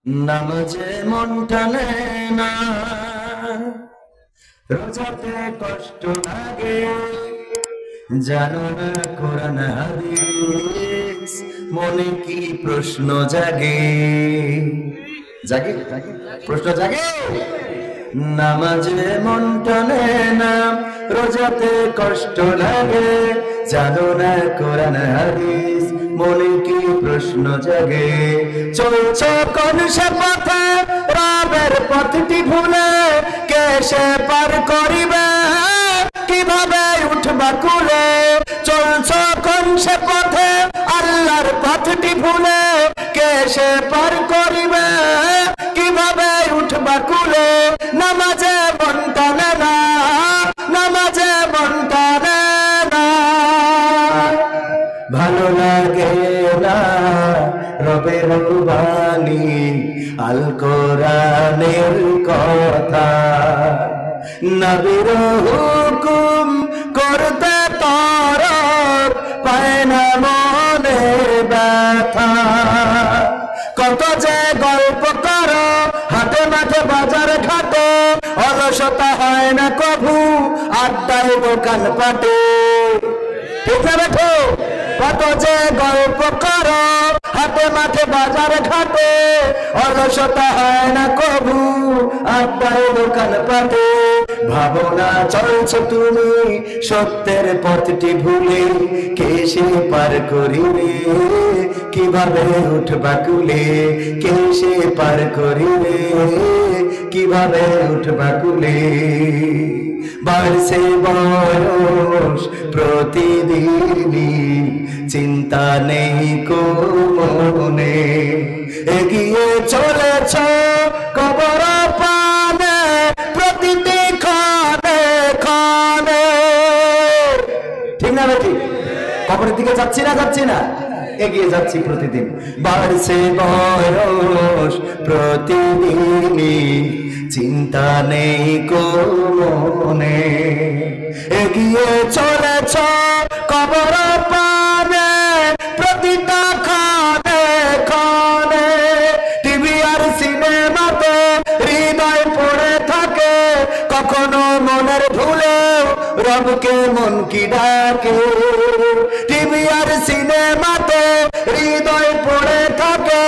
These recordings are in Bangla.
নামাজে মন টানে না, রোজাতে কষ্ট লাগে, জানো না কোরআন হাদিস, মনে কি প্রশ্ন জাগে? জাগে প্রশ্ন জাগে। নামাজে মন টানে না, রোজাতে কষ্ট লাগে, জানো না কোরআন হাদিস, মনে কি প্রশ্ন জাগে? চলছ কোন সে পথে, রবের পথটি ভুলে, কে সে পার করিবে, কিভাবে উঠবা কুলে? চলছ কোন সে পথে, আল্লাহর পথটি ভুলে, কে সে পার করিবে, কিভাবে উঠবা কুলে? নামাজে মন টানে না, নামাজে মন টানে না, ভালো লাগে না রবের বাণী, আল কোরআনের কথা, নবীর হুকুম করতে তরব পায় না মনে ব্যথা। কত যে গল্প করো হাটে মাঠে বাজার ঘাটে, অলসতা হয় না কভু আড্ডায় দোকান পাটে। ঠিক না বেঠো? কত যে গল্প করো হাটে মাঠে বাজার ঘাটে, অলসতা হয় না কভু আড্ডায় দোকান পাটে। ভাবনা চলছ তুমি সত্যের পথটি ভুলে, কে সে পার করিবে, কিভাবে উঠবা কুলে? কে সে পার করিবে, কিভাবে উঠবা কুলে? বাড়ছে বয়স প্রতিদিনই, চিন্তা নেই কো মনে, এগিয়ে চলেছ কবর পানে, প্রতিটি ক্ষণে ক্ষণে। ঠিক না বেটি? কবরের দিকে যাচ্ছি না এগিয়ে যাচ্ছি প্রতিদিন। বাড়ছে বয়স প্রতিদিনই, চিন্তা নেই কো মনে, এগিয়ে চলেছ কবর পানে, প্রতিটা ক্ষণে ক্ষণে। টিভি আর সিনেমাতে হৃদয় পড়ে থাকে, কখনো মনের ভুলে রবকে মন কি ডাকে? টিভি আর সিনেমাতে হৃদয় পড়ে থাকে,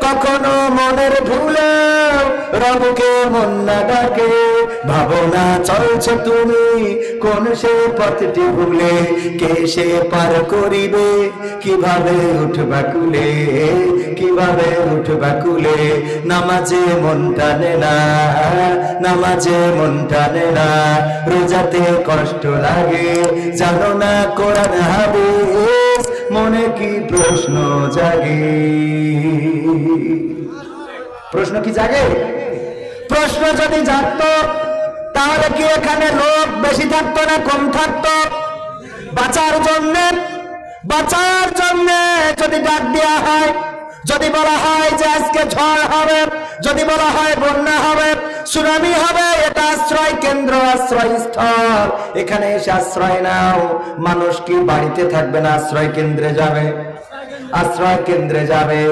কখনো মনের ভুলে রবকে মন না ডাকে। ভাবনা চলছ তুমি কোন সে পথটি ভুলে, কে সে পার করিবে, কিভাবে উঠবা কুলে, কিভাবে উঠবা কুলে? নামাজে মন টানে না, নামাজে মন টানে না, রোজাতে কষ্ট লাগে, জানো না কোরআন হাদিস, মনে কি প্রশ্ন জাগে? প্রশ্ন কি জাগে? প্রশ্ন যদি জাগতো তাহলে কি এখানে লোক বেশি থাকতো না কম থাকতো? বাঁচার জন্য যদি ডাক দেওয়া হয়, যদি বলা হয় যে আজকে ঝড় হবে, যদি বলা হয় বন্যা হবে, সুনামি হবে, এটা আশ্রয় কেন্দ্র, আশ্রয় স্থল, এখানে এসে আশ্রয় নাও। মানুষ কি বাড়িতে থাকবে না, আশ্রয় কেন্দ্রে যাবে? আশ্রয় কেন্দ্রে যাবে।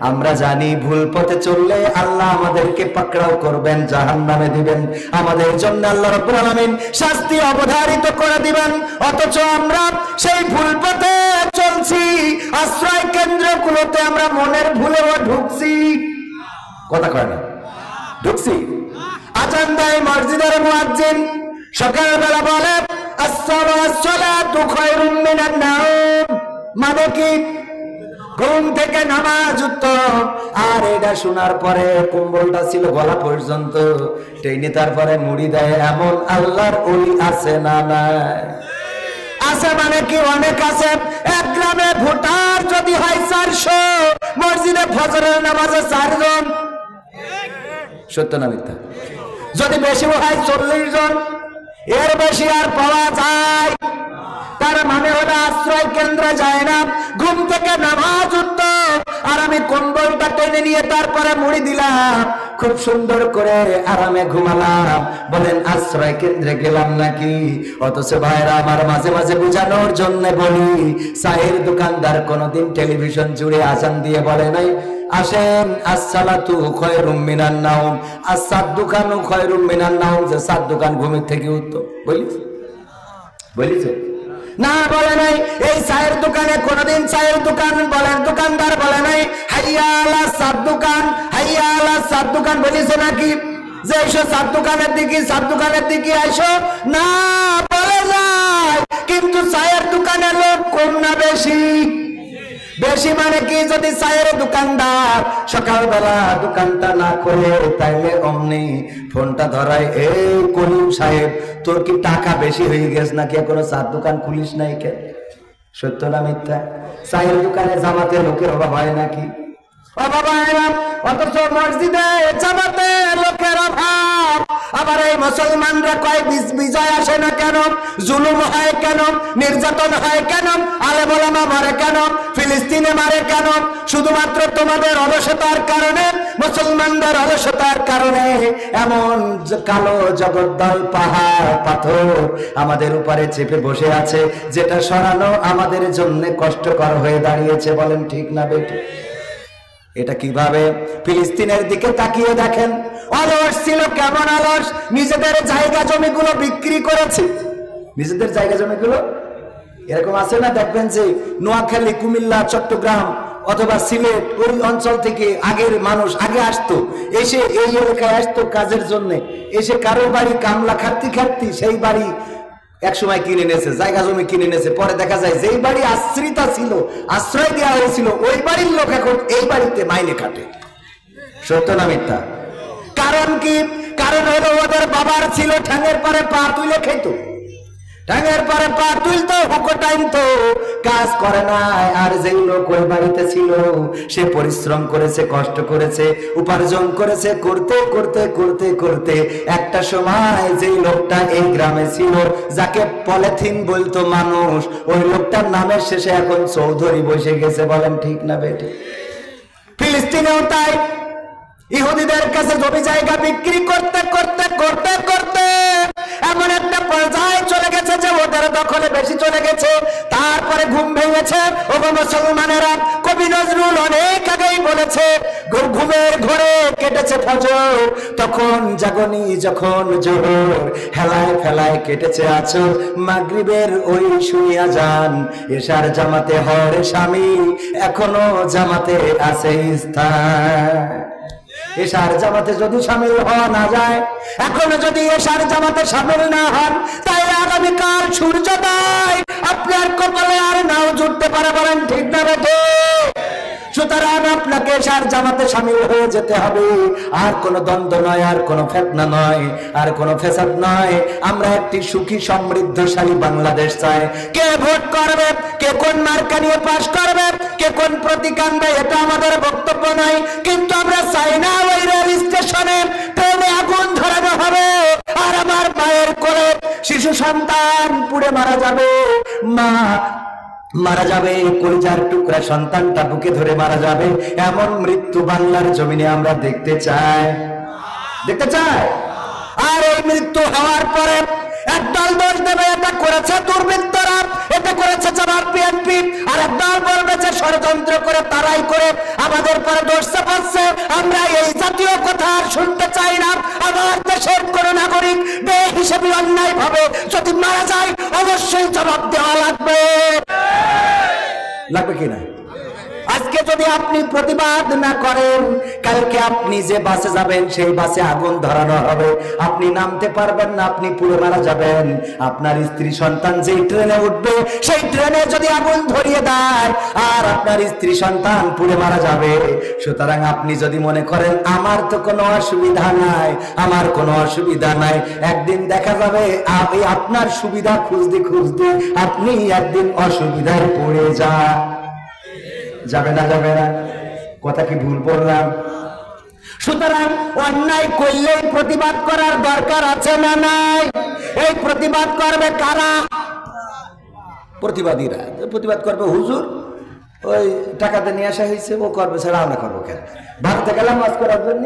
আমরা জানি ভুল পথে চললে আল্লাহ আমাদেরকে পাকড়াও করবেন, জাহান্নামে দিবেন, আমাদের জন্য আল্লাহ রাব্বুল আলামিন শাস্তি অবধারিত করে দিবেন। অথচ আমরা সেই ভুল পথে চলছি, আশ্রয় কেন্দ্রগুলোতে আমরা মনের ভুলেও ঢুকছি। কথা কয় না? ঢুকছি। আজান দেয় মসজিদের মুয়াজ্জিন, সকালবেলা বলে আসসালাতু খায়রুম মিনান নাওম, মানে কি? ঘুম থেকে নামাজ উত্তম। আর এটা শোনার পরে কম্বলটা ছিল গলা পর্যন্ত, টেনে তারপরে মুড়ি দেয়, এমন আল্লাহর ওলি আছে না নাই? আছে মানে কি? অনেক আছে। এক গ্রামে ভোটার যদি হয় 400, মসজিদে ফজরের নামাজে 4 জন। সত্য না মিথ্যা? যদি বেশি হয় 40 জন, এর বেশি আর পাওয়া যায়? তার মানে হলো আশ্রয় কেন্দ্রে যায় না, ঘুম থেকে নামাজ উঠতো, আর আমি কম্বলটা টেনে নিয়ে তারপরে মুড়ি দিলাম, খুব সুন্দর করে আরামে ঘুমালাম, বলেন আশ্রয় কেন্দ্রে গেলাম নাকি? অথচ ভাইরা আমার, মাঝে মাঝে বুঝানোর জন্য বলি, চায়ের দোকানদার কোনোদিন টেলিভিশন জুড়ে আজান দিয়ে বলে নাই আসেন আসসালাতু খায়রুম মিনান নাওম, আস-সাদুকানু খায়রুম মিনান নাওম, যে সাত দোকান ঘুমের থেকে উত্তম? বলিছে না, বলে নাই। এই চায়ের দোকানে কোনদিন চায়ের দোকানদার বলে নাই হাইয়া আলা সাত দোকান, হাইয়া আলা সাত দোকান বলিছে নাকি? যে এসো সাত দোকানের দিকে আসো, না বলে নাই। কিন্তু চায়ের দোকানের লোক কম না বেশি? বেশি মানে কি? যদি চায়ের দোকানদার সকালবেলা দোকানটা না খোলে, তাইলে অমনি ফোনটা ধরায়, এই কলিম সাহেব, তোর কি টাকা বেশি হয়ে গেছে নাকি? এখনো চার দোকান খুলিস নাই কেন? সত্য না মিথ্যা? চায়ের দোকানে জামাতের লোকের অভাব হয় নাকি? অভাব হয় না। অথচ মসজিদে জামাতে লোকের অভাব। আবার এই মুসলমানরা কয় বিজয় আসে না কেন? জুলুম হয় কেন? নির্যাতন হয় কেন? আলেম ওলামা মারে কেন? ফিলিস্তিনে মারে কেন? শুধুমাত্র তোমাদের অলসতার কারণে, মুসলমানদের অলসতার কারণে। এমন কালো জগদ্দল পাহাড় পাথর আমাদের উপরে চেপে বসে আছে, যেটা সরানো আমাদের জন্য কষ্টকর হয়ে দাঁড়িয়েছে। বলেন ঠিক না বেটি? এটা কিভাবে? ফিলিস্তিনের দিকে তাকিয়ে দেখেন, অলস ছিল। কেমন অলস? নিজেদের জায়গা জমিগুলো বিক্রি করেছে। নিজেদের জায়গা জমিগুলো এরকম আছে না, দেখবেন যে নোয়াখালী, কুমিল্লা, চট্টগ্রাম অথবা সিলেট, ওই অঞ্চল থেকে আগের মানুষ আগে আসতো, এসে এই এলাকায় আসতো কাজের জন্য, এসে কারো বাড়ি কামলা খাটতি সেই বাড়ি একসময় কিনে নিয়েছে, জায়গা জমি কিনে নিয়েছে। পরে দেখা যায় যেই বাড়ি আশ্রিতা ছিল, আশ্রয় দেওয়া হয়েছিল, ওই বাড়ির লোক এখন এই বাড়িতে মাইনে কাটে। সত্য না মিথ্যা? কারণ কি? কারণ হলো ওদের বাবার ছিল ঠ্যাঙের পরে পা তুলে খেত, ঠ্যাঙের পরে পা তুলতো, হুকো টাইমতো, কাজ করে নাই। আর যেই লোক ওই বাড়িতে ছিল, সে পরিশ্রম করেছে, কষ্ট করেছে, উপার্জন করেছে, করতে করতে করতে করতে একটা সময় যেই লোকটা এই গ্রামে ছিল, যাকে পলিথিন বলতো মানুষ, ওই লোকটার নামের শেষে এখন চৌধুরী বসে গেছে। বলেন ঠিক না বেটি? ফিলিস্তিনেও তাই। ইহুদিদের কাছে জমি জায়গা বিক্রি করতে করতে করতে করতে এমন একটা পর্যায়ে চলে গেছে যে ওদের দখলে বেশি চলে গেছে। তারপরে ঘুম ভেঙেছে। ও মুসলমানেরা, কবি নজরুল অনেক আগেই বলেছে, ঘুমের ঘরে কেটেছে ফজর, তখন জাগনি যখন জোহর, হেলায় ফেলায় কেটেছে আছর, মাগরিবের ওই শুনিয়া যান, এশার জামাতে হরে স্বামী, এখনো জামাতে আছে স্থান। এশার জামাতে যদি শামিল হওয়া না যায়, এখন যদি এশার জামাতে শামিল না হন, তাহলে আগামীকাল সূর্যোদয় আপনার কপালে আর নাও জুটতে পারে। বলেন ঠিক না বেঠে? সুতরাং আপনাকে এশার জামাতে শামিল হয়ে যেতে হবে। আর কোনো দ্বন্দ্ব নয়, আর কোনো ফিতনা নয়, আর কোনো ফ্যাসাদ নয়। আমরা একটি সুখী সমৃদ্ধশালী বাংলাদেশ চাই। কে ভোট করবে, কে কোন মার্কা নিয়ে পাশ করবে, কে কোন প্রতীক আনবে, এটা আমাদের বক্তব্য নাই। কিন্তু আমরা চাই না ওই রেল স্টেশনে ট্রেনে আগুন ধরানো হবে, আর আমার মায়ের কোলে শিশু সন্তান পুড়ে মারা যাবে, মা মারা যাবে, কলিজার টুকরা সন্তানটা বুকে ধরে মারা যাবে। এমন মৃত্যু বাংলার জমিনে আমরা দেখতে চাই? আর এই মৃত্যু হওয়ার পরে একদল দোষ দেবে এটা করেছে দুর্বৃত্তরা, এটা করেছে জামাত বিএনপি, আর একদল বলবে যে ষড়যন্ত্র করে তারাই করে আমাদের পরে দোষ চাপাচ্ছে। আমরা এই জাতীয় কথা শুনতে চাই না। আমার দেশের কোন নাগরিক বেহিসেবি অন্যায় ভাবে যদি মারা যায়, অবশ্যই জবাব দেওয়া লাগবে। লাগবে কিনা? আজকে যদি আপনি প্রতিবাদ না করেন, কালকে আপনি যে বাসে যাবেন সেই বাসে আগুন ধরানো হবে, আপনি নামতে পারবেন না, আপনি পুরো মারা যাবেন। আপনার স্ত্রী সন্তান যেই ট্রেনে উঠবে সেই ট্রেনে যদি আগুন ধরিয়ে দেয়, আর আপনার স্ত্রী সন্তান পুড়ে মারা যাবে। সুতরাং আপনি যদি মনে করেন আমার তো কোনো অসুবিধা নাই, আমার কোনো অসুবিধা নাই, একদিন দেখা যাবে আপনার সুবিধা খুঁজতে খুঁজতে আপনি একদিন অসুবিধায় পড়ে যাবে না? যাবে না? কথা কি ভুল বললাম? সুতরাং অন্যায় করলেই প্রতিবাদ করার দরকার আছে না নাই? এই প্রতিবাদ করবে কারা? প্রতিবাদীরা। প্রতিবাদ করবে হুজুর, ওই টাকাতে নিয়ে আসা হয়েছে, ও করবে, ছাড়া আমরা করবো কেন? ভারতে গেলাম ওয়াজ করার জন্য,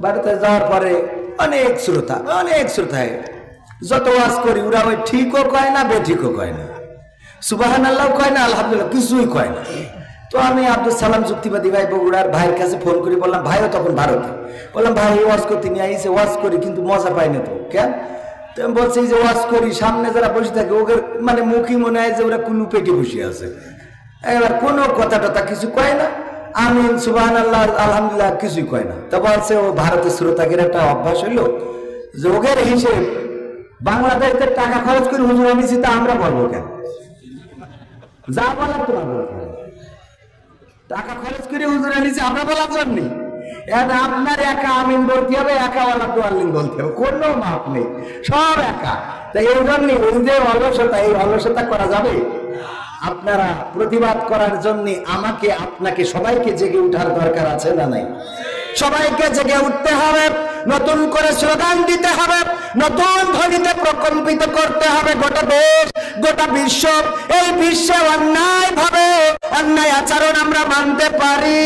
বাড়িতে যাওয়ার পরে অনেক শ্রোতা যত ওয়াজ করি ওরা ওই ঠিকও কয় না বেঠিকও কয় না, সুবহানাল্লাহ কয় না, আলহামদুলিল্লাহ কিছুই কয় না। তো আমি আব্দুল সালাম যুক্তিবাদী ভাই বগুড়ার ভাইয়ের কাছে ফোন করি, বললাম ভাইও তখন ভারতে, বললাম ভাই ওয়াজ করতে নিয়ে আইসে, ওয়াজ করি কিন্তু মজা পাই না। তো কেন? তো আমি বলছি যে ওয়াজ করি, সামনে যারা বসে থাকে ওদের মানে মুখই মনে হয় যে ওরা কোনো পেটে বসে আছে, এবার কোনো কথা টথা কিছু কয় না, আমিন সুবহানাল্লাহ আলহামদুলিল্লাহ কিছুই কয় না। তা বলছে ও ভারতের শ্রোতাদের একটা অভ্যাস হইলো যে ওদের হিসেব বাংলাদেশের টাকা খরচ করে হুজুর আনিছি, তা আমরা বলবো কেন? যা বলার তোমার বলতে হবে, টাকা খরচ করে হুজুর আনিছি আমরা বলার জন্য। আপনার একা আমিন বলতে হবে, একা ওয়ালা তোয়াল্লিন বলতে হবে, কোনো মাপ নেই, সব একা। তাই এই জন্য এই যে অলসতা, এই অলসতা করা যাবে? আপনারা প্রতিবাদ করার জন্য আমাকে আপনাকে সবাইকে জেগে উঠার দরকার আছে না নাই? সবাইকে জেগে উঠতে হবে, নতুন করে স্লোগান দিতে হবে, নতুন ধ্বনিতে প্রকম্পিত করতে হবে গোটা দেশ, গোটা বিশ্ব। এই বিশ্বে অন্যায় ভাবে অন্যায় আচরণ আমরা মানতে পারি